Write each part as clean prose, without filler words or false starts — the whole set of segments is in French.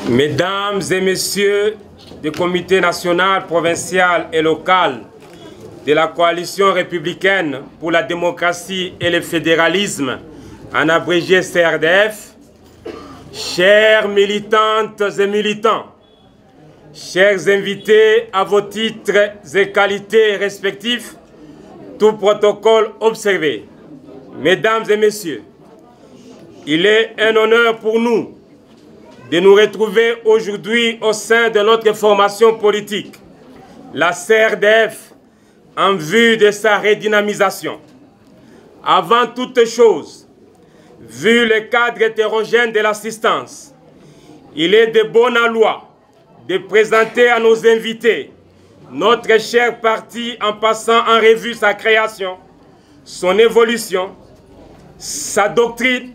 Mesdames et messieurs du comité national, provincial et local de la coalition républicaine pour la démocratie et le fédéralisme, en abrégé CRDF, chères militantes et militants, chers invités à vos titres et qualités respectifs, tout protocole observé. Mesdames et messieurs, il est un honneur pour nous de nous retrouver aujourd'hui au sein de notre formation politique, la CRDF, en vue de sa redynamisation. Avant toute chose, vu le cadre hétérogène de l'assistance, il est de bonne loi de présenter à nos invités notre cher parti en passant en revue sa création, son évolution, sa doctrine,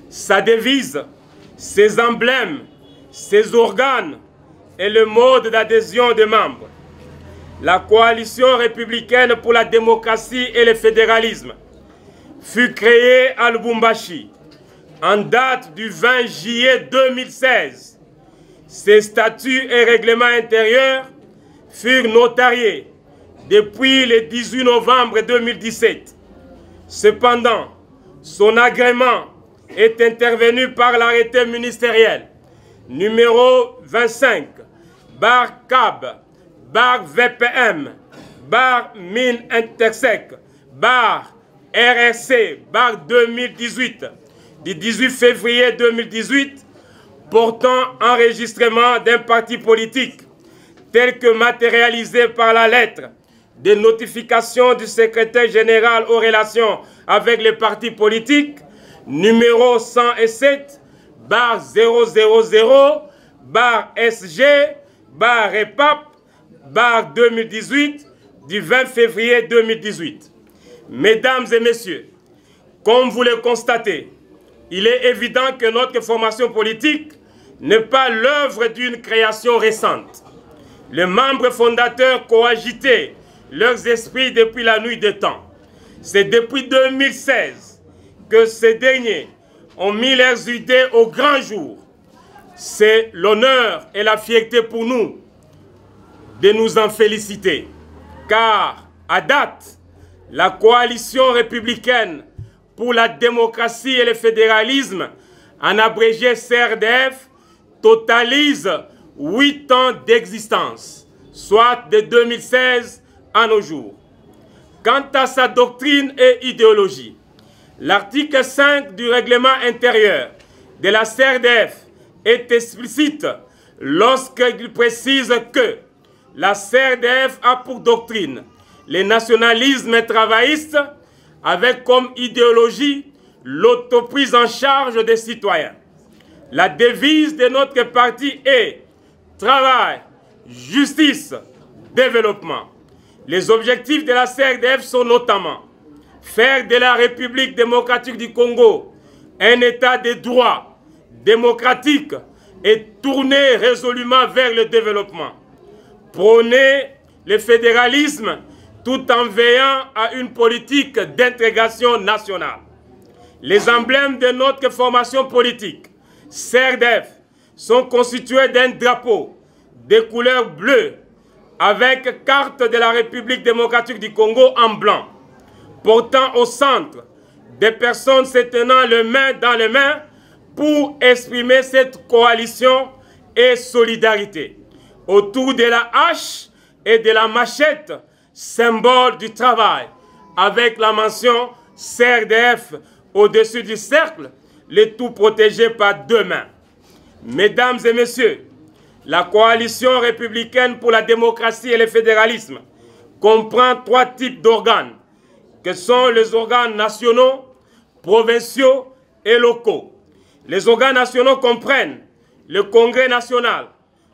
sa devise, ses emblèmes, ses organes et le mode d'adhésion des membres. La coalition républicaine pour la démocratie et le fédéralisme fut créée à Lubumbashi en date du 20 juillet 2016. Ses statuts et règlements intérieurs furent notariés depuis le 18 novembre 2017. Cependant, son agrément est intervenu par l'arrêté ministériel numéro 25 /CAB /VPM /Mine Intersec /RRC /2018 du 18 février 2018 portant enregistrement d'un parti politique tel que matérialisé par la lettre de notification du secrétaire général aux relations avec les partis politiques numéro 107 /000 /SG /REPAP /2018 du 20 février 2018. Mesdames et messieurs, comme vous le constatez, il est évident que notre formation politique n'est pas l'œuvre d'une création récente. Les membres fondateurs coagitaient leurs esprits depuis la nuit des temps. C'est depuis 2016 que ces derniers ont mis leurs idées au grand jour. C'est l'honneur et la fierté pour nous de nous en féliciter, car à date, la coalition républicaine pour la démocratie et le fédéralisme, en abrégé CRDF, totalise 8 ans d'existence, soit de 2016 à nos jours. Quant à sa doctrine et idéologie, l'article 5 du règlement intérieur de la CRDF est explicite lorsqu'il précise que la CRDF a pour doctrine le nationalisme travailliste avec comme idéologie l'autoprise en charge des citoyens. La devise de notre parti est travail, justice, développement. Les objectifs de la CRDF sont notamment faire de la République démocratique du Congo un état de droit démocratique et tourner résolument vers le développement. Prôner le fédéralisme tout en veillant à une politique d'intégration nationale. Les emblèmes de notre formation politique, CRDF, sont constitués d'un drapeau de couleur bleue avec carte de la République démocratique du Congo en blanc, portant au centre des personnes se tenant les mains dans les mains pour exprimer cette coalition et solidarité. Autour de la hache et de la machette, symbole du travail, avec la mention CRDF au-dessus du cercle, le tout protégé par 2 mains. Mesdames et messieurs, la coalition républicaine pour la démocratie et le fédéralisme comprend 3 types d'organes, que sont les organes nationaux, provinciaux et locaux. Les organes nationaux comprennent le Congrès national,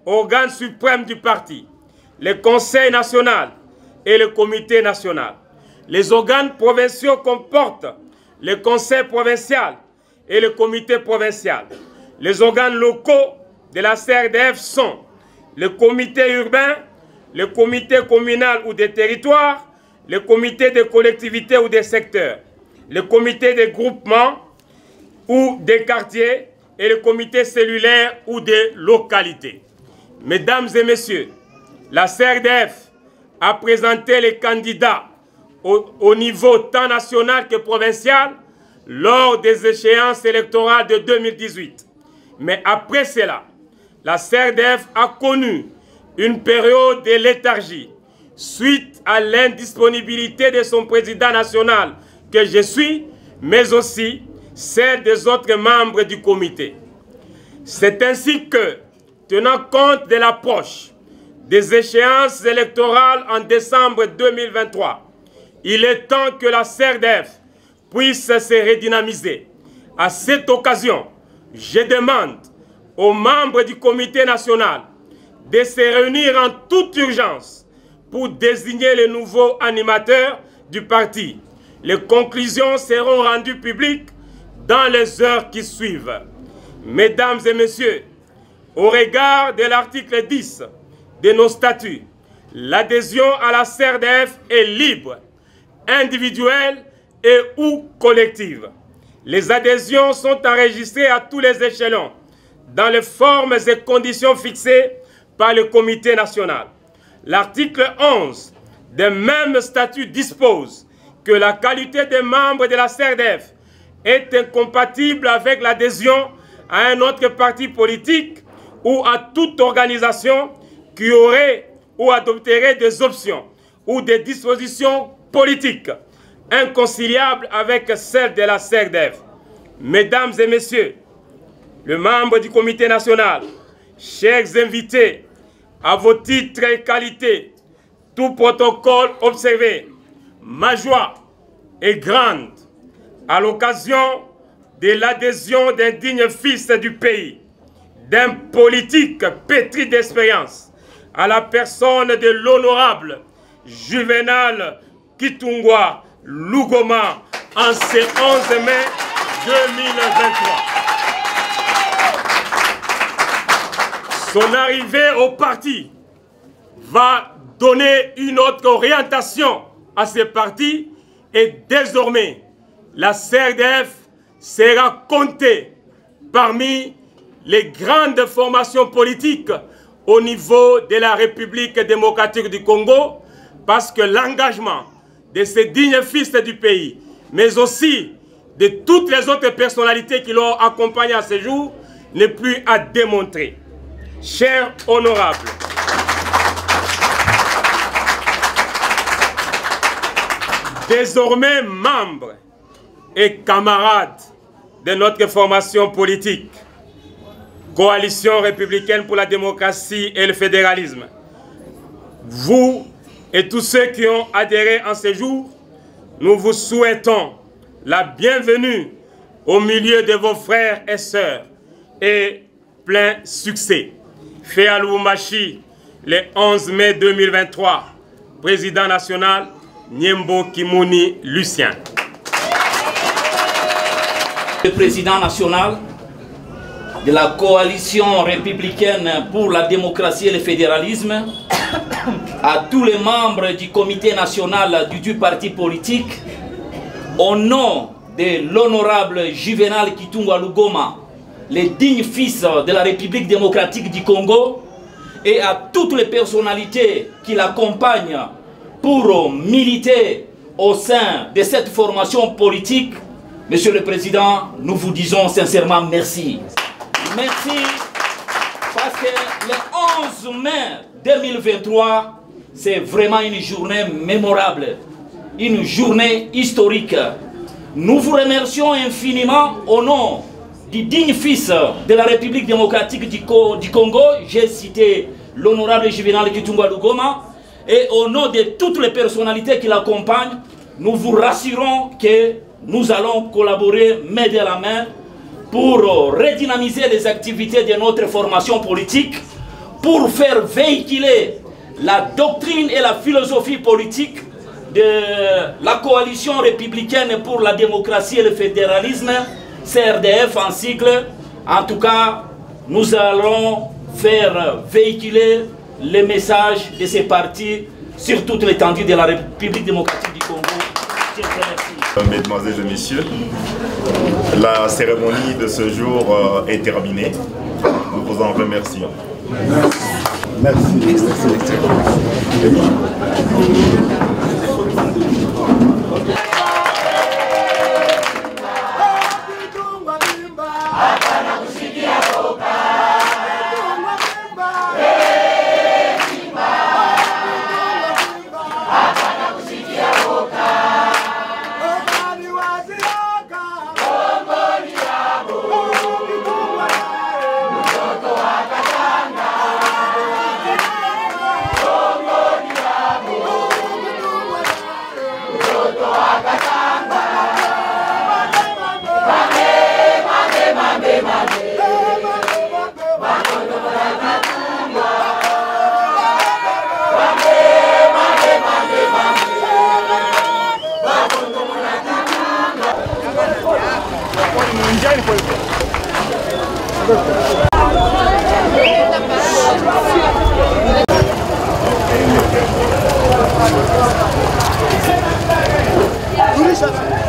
organe suprême du parti, le Conseil national et le Comité national. Les organes provinciaux comportent le Conseil provincial et le Comité provincial. Les organes locaux de la CRDF sont le Comité urbain, le Comité communal ou des territoires, le Comité des collectivités ou des secteurs, le Comité des groupements ou des quartiers et le comité cellulaire ou des localités. Mesdames et messieurs, la CRDF a présenté les candidats au niveau tant national que provincial lors des échéances électorales de 2018. Mais après cela, la CRDF a connu une période de léthargie suite à l'indisponibilité de son président national que je suis, mais aussi celle des autres membres du comité. C'est ainsi que, tenant compte de l'approche des échéances électorales en décembre 2023, il est temps que la CRDF puisse se redynamiser. À cette occasion, je demande aux membres du comité national de se réunir en toute urgence pour désigner le nouveau animateur du parti. Les conclusions seront rendues publiques dans les heures qui suivent. Mesdames et messieurs, au regard de l'article 10 de nos statuts, l'adhésion à la CRDF est libre, individuelle et ou collective. Les adhésions sont enregistrées à tous les échelons, dans les formes et conditions fixées par le comité national. L'article 11 des mêmes statuts dispose que la qualité des membres de la CRDF est incompatible avec l'adhésion à un autre parti politique ou à toute organisation qui aurait ou adopterait des options ou des dispositions politiques inconciliables avec celles de la CRDF. Mesdames et messieurs, les membres du comité national, chers invités, à vos titres et qualités, tout protocole observé, ma joie est grande à l'occasion de l'adhésion d'un digne fils du pays, d'un politique pétri d'expérience, à la personne de l'honorable Juvenal Kitungwa Lugoma en ce 11 mai 2023. Son arrivée au parti va donner une autre orientation à ce parti et désormais la CRDF sera comptée parmi les grandes formations politiques au niveau de la République démocratique du Congo parce que l'engagement de ces dignes fils du pays, mais aussi de toutes les autres personnalités qui l'ont accompagné à ce jour, n'est plus à démontrer. Chers honorables, désormais membres et camarades de notre formation politique, Coalition républicaine pour la démocratie et le fédéralisme, vous et tous ceux qui ont adhéré en ce jour, nous vous souhaitons la bienvenue au milieu de vos frères et sœurs et plein succès. Fait Lubumbashi, le 11 mai 2023, président national, Niembo Kimuni Lucien. Le président national de la Coalition républicaine pour la démocratie et le fédéralisme, à tous les membres du comité national du parti politique, au nom de l'honorable Juvenal Kitungwa Lugoma, les dignes fils de la République démocratique du Congo, et à toutes les personnalités qui l'accompagnent pour militer au sein de cette formation politique, Monsieur le Président, nous vous disons sincèrement merci. Merci parce que le 11 mai 2023, c'est vraiment une journée mémorable, une journée historique. Nous vous remercions infiniment au nom du digne fils de la République démocratique du Congo, j'ai cité l'honorable Juvenal Kitungwa Lugoma, et au nom de toutes les personnalités qui l'accompagnent, nous vous rassurons que nous allons collaborer main dans la main pour redynamiser les activités de notre formation politique, pour faire véhiculer la doctrine et la philosophie politique de la Coalition républicaine pour la démocratie et le fédéralisme, CRDF en sigle. En tout cas, nous allons faire véhiculer les messages de ces partis sur toute l'étendue de la République démocratique du Congo. Je vous remercie. Mesdemoiselles et messieurs, la cérémonie de ce jour est terminée. Nous vous en remercions. Merci. Tulisha